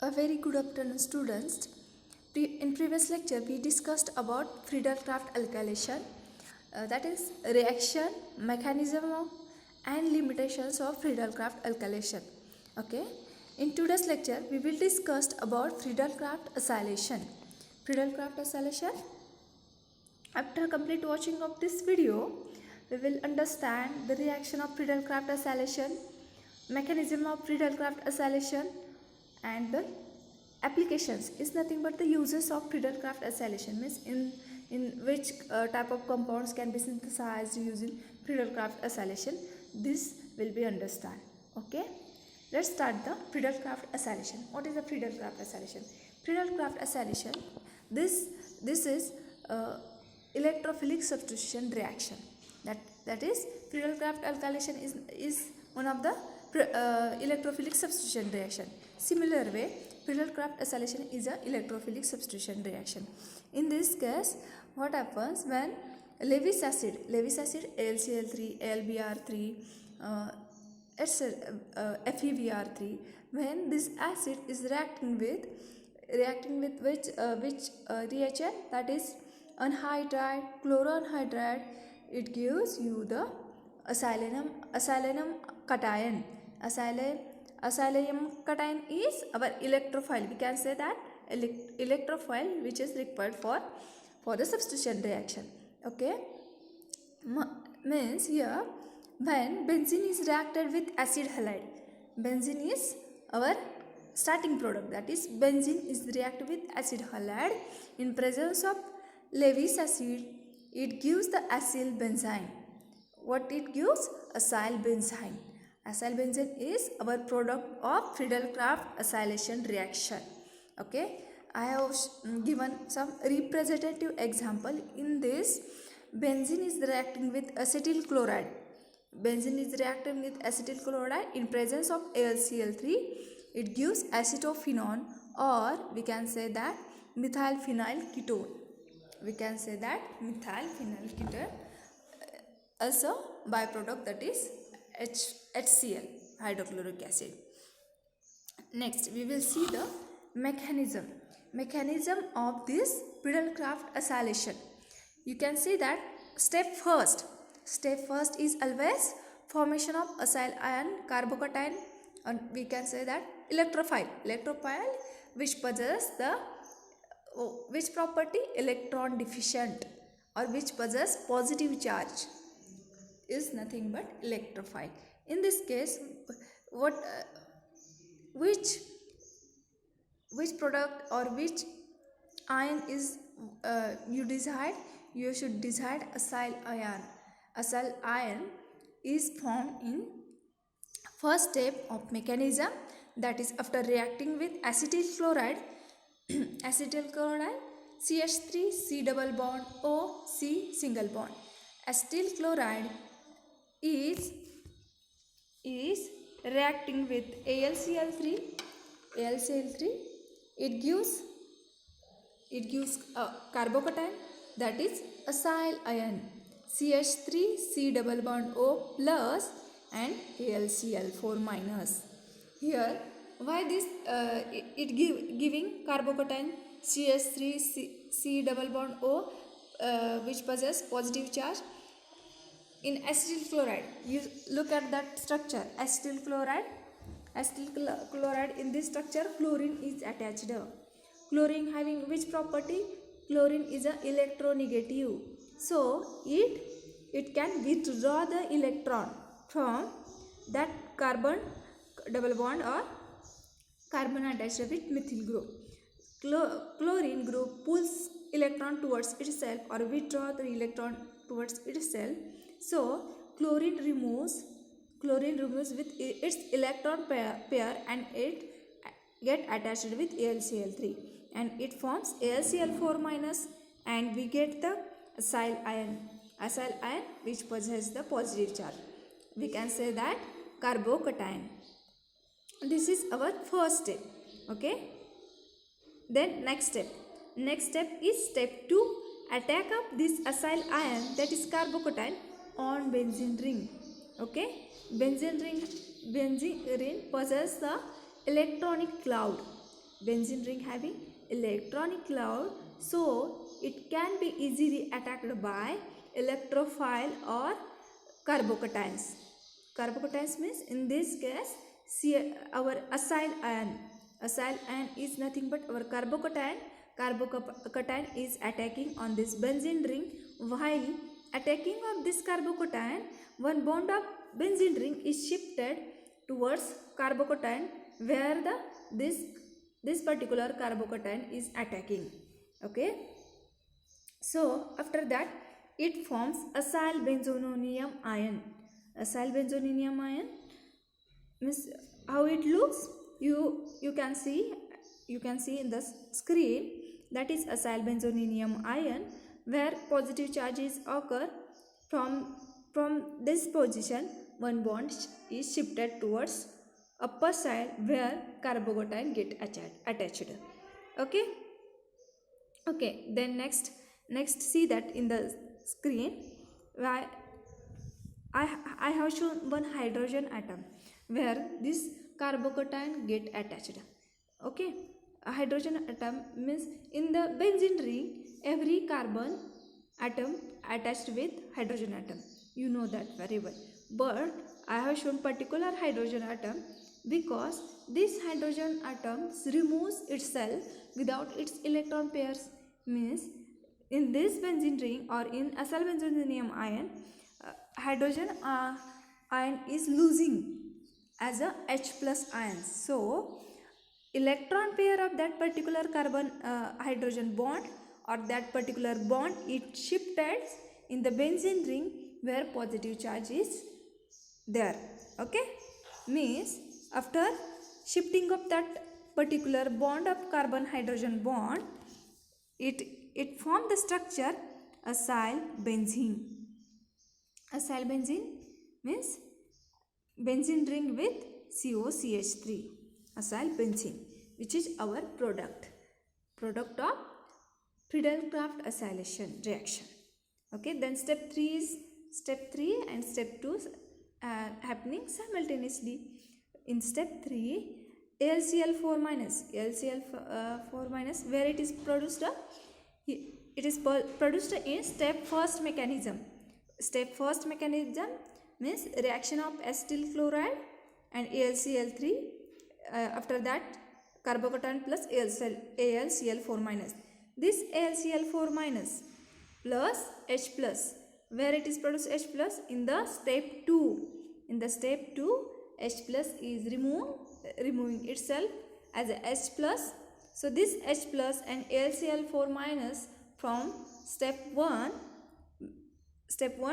A very good afternoon, students. In previous lecture, we discussed about Friedel-Crafts alkylation, that is reaction, mechanism and limitations of Friedel-Crafts alkylation. Okay. In today's lecture, we will discuss about Friedel-Crafts acylation. Friedel-Crafts acylation. After complete watching of this video, we will understand the reaction of Friedel-Crafts acylation, mechanism of Friedel-Crafts acylation, and the applications is nothing but the uses of Friedel-Crafts acylation, means in which type of compounds can be synthesized using Friedel-Crafts acylation. This will be understand. Okay, let's start the Friedel-Crafts acylation. What is the Friedel-Crafts acylation? Friedel-Crafts acylation, this is electrophilic substitution reaction. That is Friedel-Crafts alkylation is one of the electrophilic substitution reaction. Similar way, Friedel-Crafts acylation is a electrophilic substitution reaction. In this case, what happens when Lewis acid AlCl3, AlBr3, FeVr3, when this acid is reacting with which reagent, that is anhydride, chloroanhydride, it gives you the acylanium cation. Acylanium cation is our electrophile. We can say that electrophile which is required for the substitution reaction. Okay, means here when benzene is reacted with acid halide, benzene is our starting product, that is benzene is reacted with acid halide in presence of Lewis acid, it gives the acyl benzene. What it gives? Acyl benzene. Acyl benzene is our product of Friedel-Crafts acylation reaction. Okay, I have given some representative example. In this, benzene is reacting with acetyl chloride. Benzene is reacting with acetyl chloride in presence of AlCl3. It gives acetophenone, or we can say that methylphenyl ketone. We can say that methylphenyl ketone, also byproduct, that is HCl, hydrochloric acid. Next, we will see the mechanism of this Friedel-Crafts acylation. You can see that step first is always formation of acyl ion carbocation, and we can say that electrophile which possess the which property? Electron deficient, or which possess positive charge, is nothing but electrophile. In this case, what which product or which ion is you should decide acyl ion. Acyl ion is formed in first step of mechanism, that is after reacting with acetyl chloride CH3 C double bond O C single bond. Acetyl chloride is reacting with AlCl3. It gives a carbocation, that is acyl ion CH3 C double bond O plus and AlCl4 minus. Here, why this giving carbocation CH3 C double bond O which possess positive charge? In acetyl chloride, you look at that structure, acetyl chloride, in this structure chlorine is attached. Chlorine having which property? Chlorine is a electronegative, so it can withdraw the electron from that carbon double bond or carbon attached with methyl group. Chlorine group pulls electron towards itself or withdraw the electron towards itself. So chlorine removes with its electron pair and it get attached with AlCl3 and it forms AlCl4 minus, and we get the acyl ion which possesses the positive charge. We can say that carbocation. This is our first step. Okay, then next step is step 2, attack of this acyl ion, that is carbocation, on benzene ring. Okay, benzene ring possesses the electronic cloud. benzene ring having electronic cloud, so it can be easily attacked by electrophile or carbocations. Carbocations means in this case our acyl ion. Acyl ion is nothing but our carbocation. Carbocation is attacking on this benzene ring. While attacking of this carbocation, one bond of benzene ring is shifted towards carbocation where this particular carbocation is attacking. Okay, so after that it forms acyl benzononium ion. Acyl benzononium ion means how it looks. You can see in the screen, that is acyl benzononium ion, where positive charges occur. From this position, one bond is shifted towards upper side where carbocation get attached. Okay, then next see that in the screen, why I have shown one hydrogen atom where this carbocation get attached. Okay, a hydrogen atom means in the benzene ring every carbon atom attached with hydrogen atom. You know that very well. But I have shown particular hydrogen atom because this hydrogen atom removes itself without its electron pairs. Means in this benzene ring or in acyl benzononium ion, hydrogen ion is losing as a H plus ion. So electron pair of that particular carbon hydrogen bond or that particular bond, it shifted in the benzene ring where positive charge is there. Okay, means after shifting of that particular bond of carbon hydrogen bond, it formed the structure acyl benzene. Acyl benzene means benzene ring with COCH3, acyl benzene, which is our product of Friedel-Crafts acylation reaction. Okay, then step 3 and step 2 happening simultaneously. In step 3, AlCl4 minus, where it is produced, produced in step first mechanism. Step first mechanism means reaction of acetyl chloride and AlCl3. After that, carbocation plus AlCl4 minus. This AlCl4 minus plus H plus, where it is produced H plus in the step 2. In the step 2, H plus is removing itself as a H plus. So this H plus and AlCl4 minus from step 1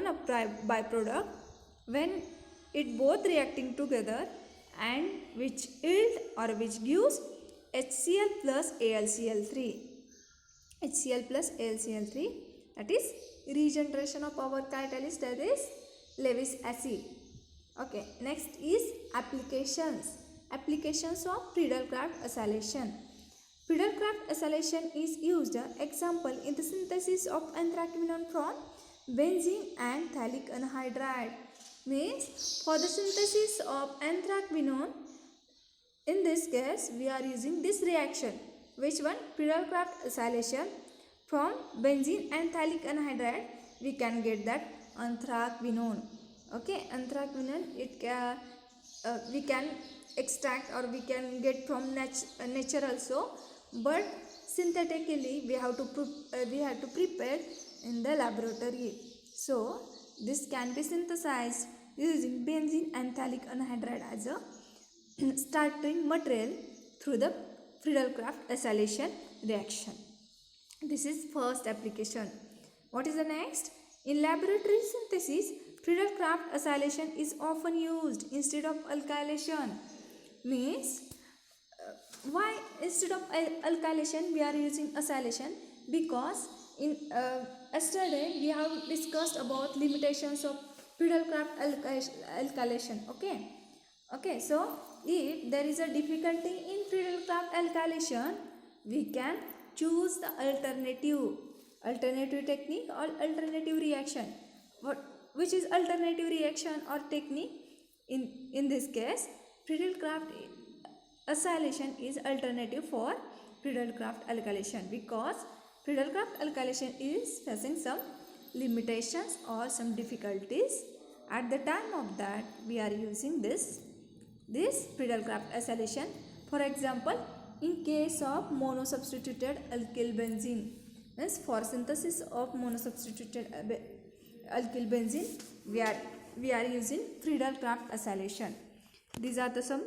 of byproduct, when it both reacting together and which yield or which gives HCl plus AlCl3. HCl plus AlCl3, that is regeneration of our catalyst, that is Lewis acid. Okay, next is applications of Friedel-Crafts acylation. Friedel-Crafts acylation is used, example, in the synthesis of anthraquinone from benzene and phthalic anhydride. Means for the synthesis of anthraquinone, in this case we are using this reaction. Which one? Friedel-Crafts acylation. From benzene and phthalic anhydride we can get that anthraquinone. Okay, anthraquinone, we can extract or we can get from nature also, but synthetically we have to prepare in the laboratory. So this can be synthesized using benzene and phthalic anhydride as a starting material through the Friedel-Crafts acylation reaction. This is first application. What is the next? In laboratory synthesis, Friedel-Crafts acylation is often used instead of alkylation. Means why instead of alkylation we are using acylation? Because in yesterday we have discussed about limitations of Friedel-Crafts alkylation. Okay, so if there is a difficulty in Friedel-Crafts alkylation, we can choose the alternative technique or alternative reaction. Which is alternative reaction or technique? In this case, Friedel-Crafts acylation is alternative for Friedel-Crafts alkylation, because Friedel-Crafts alkylation is facing some limitations or some difficulties. At the time of that, we are using this Friedel-Crafts acylation. For example, in case of monosubstituted alkyl benzene, means for synthesis of monosubstituted alkyl benzene, we are using Friedel-Crafts acylation. These are the some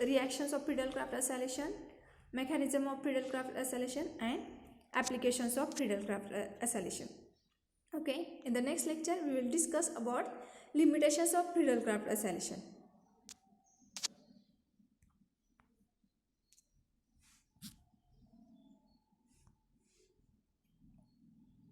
reactions of Friedel-Crafts acylation, mechanism of Friedel-Crafts acylation, and applications of Friedel-Crafts acylation. Okay, in the next lecture we will discuss about limitations of Friedel-Crafts acylation.